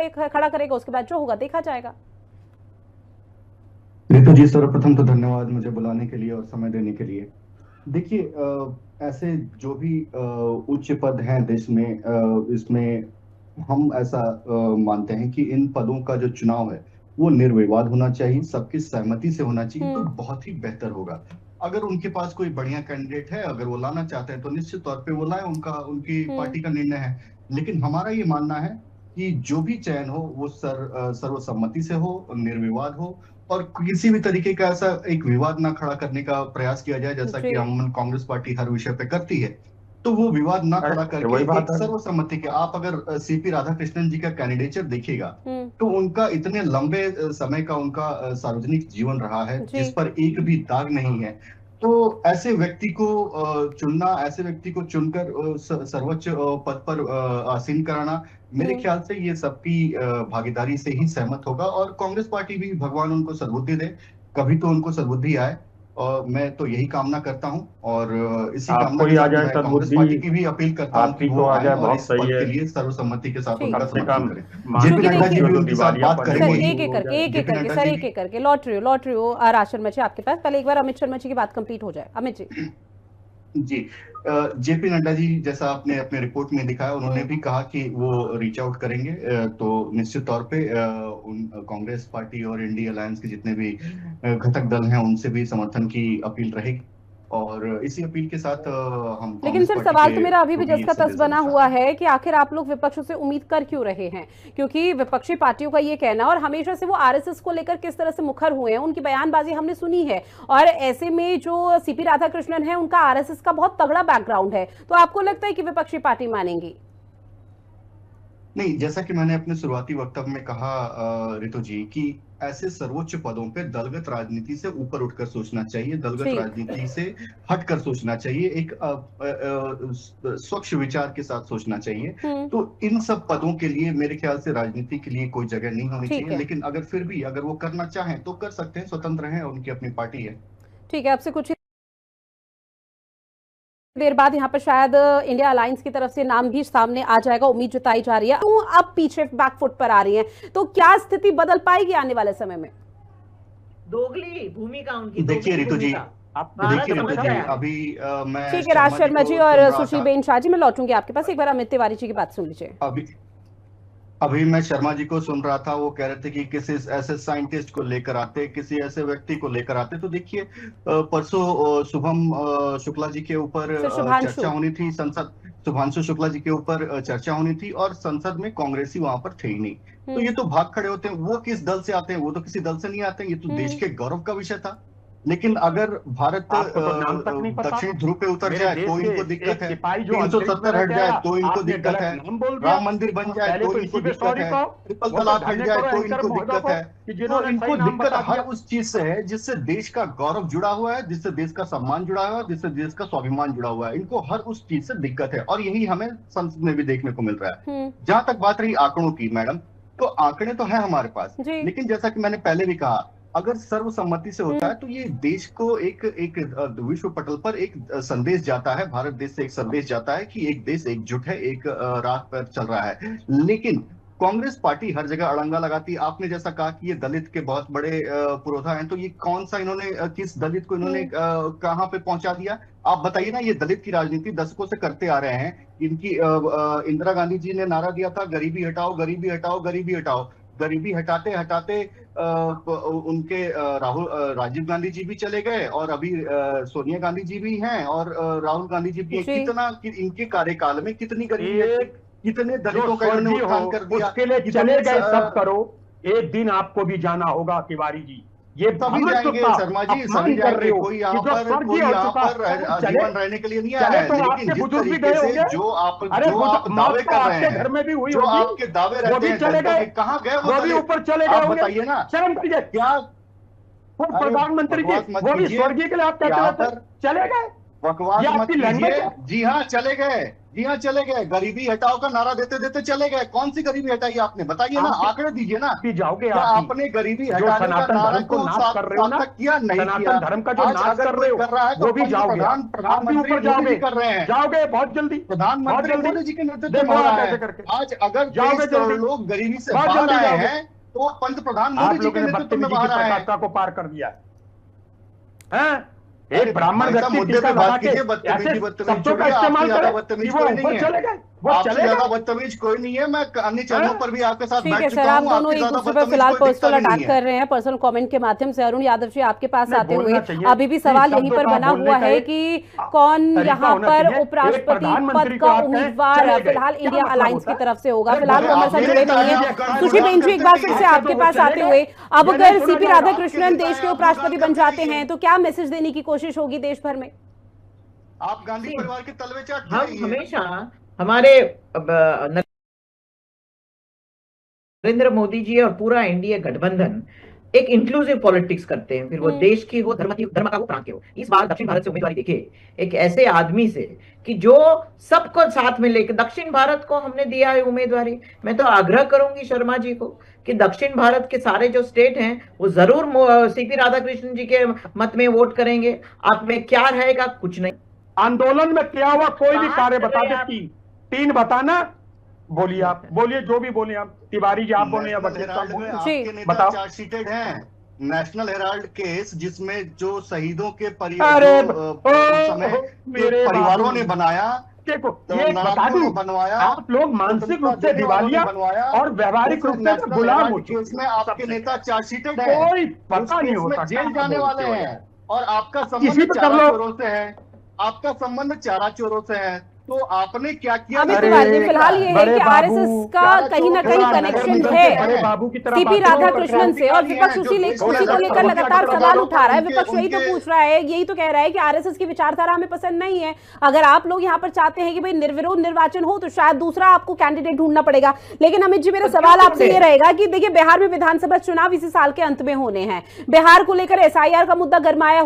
खड़ा करेगा, उसके बाद जो होगा देखा जाएगा। रितु जी, सर्वप्रथम तो धन्यवाद मुझे बुलाने के लिए और समय देने के लिए। देखिए, ऐसे जो भी उच्च पद हैं देश में, इसमें हम ऐसा मानते हैं कि इन पदों का जो चुनाव है वो निर्विवाद होना चाहिए, सबकी सहमति से होना चाहिए, तो हम्म। बहुत ही बेहतर होगा। अगर उनके पास कोई बढ़िया कैंडिडेट है, अगर वो लाना चाहते हैं तो निश्चित तौर पे वो लाए, उनका उनकी हम्म। पार्टी का निर्णय है। लेकिन हमारा ये मानना है कि जो भी चयन हो वो सर्वसम्मति से हो, निर्विवाद हो, और किसी भी तरीके का ऐसा एक विवाद ना खड़ा करने का प्रयास किया जाए, जैसा जी। कि अमूमन कांग्रेस पार्टी हर विषय पे करती है। तो वो विवाद ना खड़ा करके वही बात एक है। सर्वसम्मति के, आप अगर सीपी राधाकृष्णन जी का कैंडिडेचर देखिएगा हम्म। तो उनका इतने लंबे समय का उनका सार्वजनिक जीवन रहा है जी। जिस पर एक भी दाग नहीं है। तो ऐसे व्यक्ति को चुनना, ऐसे व्यक्ति को चुनकर सर्वोच्च पद पर आसीन कराना, मेरे हम्म। ख्याल से ये सबकी भागीदारी से ही सहमत होगा। और कांग्रेस पार्टी भी, भगवान उनको सद्बुद्धि दे, कभी तो उनको सद्बुद्धि आए। और मैं तो यही कामना करता हूँ, और इसी कामना आपको के ही आ साथ जाए मैं कांग्रेस सद्बुद्धि, पार्टी की भी अपील करता हूँ कि आपकी को वो आ आए जाए, और बहुत इस सही पद है। के लिए सर्वसम्मति के साथ ठीक। उनका कम से समर्थन कम करें। जेपी क्योंकि नड्डा जी देखिए, भी जो उनके साथ बात दिवालियापन सर है करेंगे वो ही। एक दूर एक हो करके, जाए। एक एक जेपी करके, नड्डा सर जी एक भी। एक करके, लौट रही हो राशन मची आपके पास, पहले एक बार अमित शर्मा जी की बात कंप्लीट हो जाए। अमित जी। जी, जेपी नड्डा जी, जैसा आपने अपने रिपोर्ट में दिखाया, उन्होंने हम्म। भी कहा कि वो रीच आउट करेंगे। तो निश्चित तौर पे उन कांग्रेस पार्टी और इंडिया अलायंस के जितने भी घटक दल हैं उनसे भी समर्थन की अपील रहेगी। और इसी अपील के साथ हम लेकिन कांग्रेस सर पार्टी सवाल के तो मेरा अभी भी जो भी जस ये का तस संदेश बना देना हुआ चाहते हैं। है कि आखिर आप लोग विपक्षों से उम्मीद कर क्यों रहे हैं? क्योंकि विपक्षी पार्टियों का ये कहना, और हमेशा से वो आरएसएस को लेकर किस तरह से मुखर हुए हैं, उनकी बयानबाजी हमने सुनी है। और ऐसे में जो सीपी राधाकृष्णन है, उनका आरएसएस का बहुत तगड़ा बैकग्राउंड है, तो आपको लगता है कि विपक्षी पार्टी मानेंगी? नहीं, जैसा कि मैंने अपने शुरुआती वक्तव्य में कहा, रितु जी, कि ऐसे सर्वोच्च पदों पे दलगत राजनीति से ऊपर उठकर सोचना चाहिए, दलगत ठीक। राजनीति से हटकर सोचना चाहिए, एक स्वच्छ विचार के साथ सोचना चाहिए। हम्म। तो इन सब पदों के लिए मेरे ख्याल से राजनीति के लिए कोई जगह नहीं होनी ठीक चाहिए, है। लेकिन अगर फिर भी अगर वो करना चाहें तो कर सकते हैं, स्वतंत्र हैं, उनकी अपनी पार्टी है। ठीक है, आपसे कुछ देर बाद यहाँ पर शायद इंडिया अलायंस की तरफ से नाम भी सामने आ जाएगा, उम्मीद जताई जा रही है। तो अब पीछे बैकफुट पर आ रही हैं, तो क्या स्थिति बदल पाएगी आने वाले समय में? दोगली भूमिका, उनकी देखिए दोगली रितु जी, भूमिका भारत देखिए रितु समझ जी, गया है। अभी मैं ठीक है, राज शर्मा जी शर्मा को जी और सुन रहा सुशील था। बेन शाह जी, मैं लौटूंगी आपके पास, एक बार अमित तिवारी जी की बात सुन लीजिए। अभी अभी मैं शर्मा जी को सुन रहा था, वो कह रहे थे कि किसी ऐसे साइंटिस्ट को लेकर आते, किसी ऐसे व्यक्ति को लेकर आते। तो देखिए, परसों शुभम शुक्ला जी के ऊपर सर शुभांशु। चर्चा होनी थी संसद, शुभांशु शुक्ला जी के ऊपर चर्चा होनी थी, और संसद में कांग्रेसी वहां पर थे ही नहीं। तो हम्म। ये तो भाग खड़े होते हैं, वो किस दल से आते हैं? वो तो किसी दल से नहीं आते हैं, ये तो देश हम्म। के गौरव का विषय था। लेकिन अगर भारत आपको तो नाम तक नहीं पता। दक्षिण ध्रुव पे उतर मेरे जाए देश तो के इनको दिक्कत एक है, सिपाही जो तीन सौ अंतरिक्ष में सत्तर रह हट के जाए आया, तो इनको आपने दिक्कत गलत है, नाम बोल दिया। राम मंदिर बन जाए पहले तो तो इनको इसी पे दिक्कत सॉरी है, कहो। ट्रिपल वो तो तलाक हट धन्य जाए करो तो एंकर इनको महोदय दिक्कत को है। कि तो जिन्होंने सही इनको नाम दिक्कत बता हर दिया। उस चीज से है जिससे देश का गौरव जुड़ा हुआ है, जिससे देश का सम्मान जुड़ा हुआ है, जिससे देश का स्वाभिमान जुड़ा हुआ है। इनको हर उस चीज से दिक्कत है, और यही हमें संसद में भी देखने को मिल रहा है। हम्म। जहां तक बात रही आंकड़ों की, मैडम, तो आंकड़े तो है हमारे पास, जी। लेकिन जैसा कि मैंने पहले भी कहा, अगर सर्वसम्मति से होता हम्म। है तो ये देश को एक एक विश्व पटल पर एक संदेश जाता है, भारत देश से एक संदेश जाता है कि एक देश एकजुट है, एक राह पर चल रहा है। लेकिन कांग्रेस पार्टी हर जगह अड़ंगा लगाती है। आपने जैसा कहा कि ये दलित के बहुत बड़े पुरोधा हैं, तो ये कौन सा इन्होंने किस दलित को इन्होंने हम्म। कहां पे पहुंचा दिया? आप बताइए ना। ये दलित की राजनीति दशकों से करते आ रहे हैं। इनकी इंदिरा गांधी जी ने नारा दिया था, गरीबी हटाओ, गरीबी हटाओ, गरीबी हटाओ। गरीबी हटाते हटाते उनके राजीव गांधी जी भी चले गए, और अभी सोनिया गांधी जी भी हैं, और राहुल गांधी जी भी हैं। जी। इनके कार्यकाल में कितनी गरीबी हटी, एक कितने जो दलितों का इन्होंने स्वर्गीय हो उत्थान कर दिया, उसके लिए चले कितने गए सब करो। एक दिन आपको भी जाना होगा तिवारी जी। ये सभी भ्रमत्व जाएंगे का शर्मा जी, सभी अपमान कर रहे जाएंगे। हो कि जो स्वर्गीय कोई हो यहाँ चुका पर वो चले। जीवन रहने के लिए नहीं आया चले है। तो लेकिन आपके जिस बुजुर्ग भी तरीके गए से होंगे। अरे जो आप मौत दावे तो कर रहे आपके घर हैं, में भी हुई जो होगी। आपके दावे वो रहते भी हैं चले दलितों गए। के, कहाँ गए वो वो भी दलित? ऊपर चले गए आप होंगे। बताइए ना। शर्म करिए। क्या? वो अरे प्रधानमंत्री जी बकवास मत वो भी कीजिए। स्वर्गीय के लिए आप कहते यहाँ रहते पर चले गए। बकवास ये मत आपकी कीजिए। लैंग्वेज है। जी हाँ चले गए, जी हाँ चले गए, गरीबी हटाओ का नारा देते देते चले गए। कौन सी गरीबी हटाई आपने, बताइए ना, आप आंकड़े दीजिए ना। भी जाओगे क्या आप भी, आपने गरीबी जो हटाने का सनातन नारा धर्म को को नाश कर रहे हो ना, सार्थक किया? नहीं किया। सनातन धर्म का जो आज नाश अगर कर कोई रहे हो कर रहा है तो वो भी जाओगे आप भी प्रधानमंत्री ऊपर मोदी जाओगे, जी कर रहे हैं। जाओगे बहुत जल्दी, बहुत प्रधानमंत्री जल्दी। मोदी जी के नेतृत्व में देखो हो रहा आप है। ऐसे करके आज अगर जाओगे 23 करोड़ जल्दी, लोग गरीबी से बहुत बाहर जल्दी आए जाओगे। हैं तो पंत प्रधान मोदी आप जी के लोगों ने नेतृत्व में बदतमीजी की बाहर आए हैं। पराकाष्ठा को पार कर दिया है। अरे एक ब्राह्मण भाई साहब, व्यक्ति मुद्दे टीका पे लगा बात के कीजिए। ऐसे बदतमीजी शब्दों का छोड़िए, आपसे इस्तेमाल ज्यादा करे बदतमीज कि वो कोई नहीं ऊपर है। चले गए, वो आपसे चले ज्यादा गए। बदतमीज कोई नहीं है। मैं अन्य चैनलों पर भी आपके साथ ठीक है बैठ सर, चुका आप हूँ। दोनों आपसे एक ज्यादा दूसरे पर बदतमीज फिलहाल कोई दिखता पर्सनल भी नहीं अटैक है। कर रहे हैं पर्सनल कमेंट के माध्यम से। अरुण यादव जी, आपके पास नहीं, आते हुए बोलना चाहिए अभी भी कि सवाल यहीं शब्दों पर का बना बोलने हुआ का है एक कि कौन तरीका यहाँ होना पर चाहिए। एक उपराष्ट्रपति प्रधानमंत्री पद को का आप कहें, उम्मीदवार चले गए। फिलहाल क्या इंडिया मतलब अलायंस होता की है? तरफ से होगा। अरे फिलहाल वो भैया, हमारे साथ आप जुड़े नेता नहीं हैं, है। आप कानून सुश्री गुलाम बेंचू, एक करते बार भी फिर हैं। से आपके तो पास चले आते गए। हुए, अब ये अगर नहीं सुना सीपी जा रहा। राधाकृष्णन आपके देश नेता के हैं, उपराष्ट्रपति आप बन गुलाम जाते करते हैं हैं। तो क्या मैसेज देने की कोशिश होगी देश भर में? आप गांधी See, परिवार के तलवे चाटते हम रहिए। हमेशा हमारे नरेंद्र मोदी जी और पूरा एनडीए गठबंधन एक इंक्लूसिव पॉलिटिक्स करते हैं, फिर वो देश की हो, धर्म का हो, प्रांत के हो। इस बार दक्षिण भारत से उम्मीदवारी देखिए एक ऐसे आदमी से कि जो सबको साथ में लेकर, दक्षिण भारत को हमने दिया है उम्मीदवारी। मैं तो आग्रह करूंगी शर्मा जी को कि दक्षिण भारत के सारे जो स्टेट हैं वो जरूर सीपी राधाकृष्णन जी के मत में वोट करेंगे। आप में क्या रहेगा, कुछ नहीं। आंदोलन में क्या हुआ, कोई भी बात कार्य कर बता रहे दे। हैं आप। तीन बताना। बोलिए आप, बोलिए जो भी बोले आप। तिवारी जी आप बोले या नेशनल बघेल साहब हेराल्ड में बोले, आपके नेता बताओ। चार्जशीटेड हैं। नेशनल हेराल्ड केस जिसमें जो शहीदों के अरे उस समय के मेरे परिवारों बाबू ने बनाया, देखो, तो ये बता नागरिकों ने दूं, बनवाया, आप लोग मानसिक रूप से देने वालों ने दिवालिया बनवाया। और व्यवहारिक रूप से नेशनल गुलाम हो हेराल्ड चुके केस में हैं। आपके सबसे नेता चार्जशीटेड है। कोई उस पता नहीं केस में होता जेल कहाँ जाने बोलते वाले हो हैं। यार। और आपका किसी संबंध पे कर लो। चारा चोरों से है। आपका संबंध चारा चोरों से है। तो आपने क्या किया? अमित तिवारी जी, फिलहाल ये है कि आरएसएस का कहीं ना कहीं कनेक्शन है सीपी राधाकृष्णन से, और विपक्ष उसी को लेकर लगातार सवाल उठा रहा है। विपक्ष यही तो पूछ रहा है, यही तो कह रहा है कि आरएसएस की विचारधारा हमें पसंद नहीं है। अगर आप लोग यहाँ पर चाहते हैं कि भाई निर्विरोध निर्वाचन हो तो शायद दूसरा आपको कैंडिडेट ढूंढना पड़ेगा। लेकिन अमित जी, मेरा सवाल आपसे ये रहेगा कि देखिए, बिहार में विधानसभा चुनाव इसी साल के अंत में होने हैं। बिहार को लेकर एसआईआर का मुद्दा गरमाया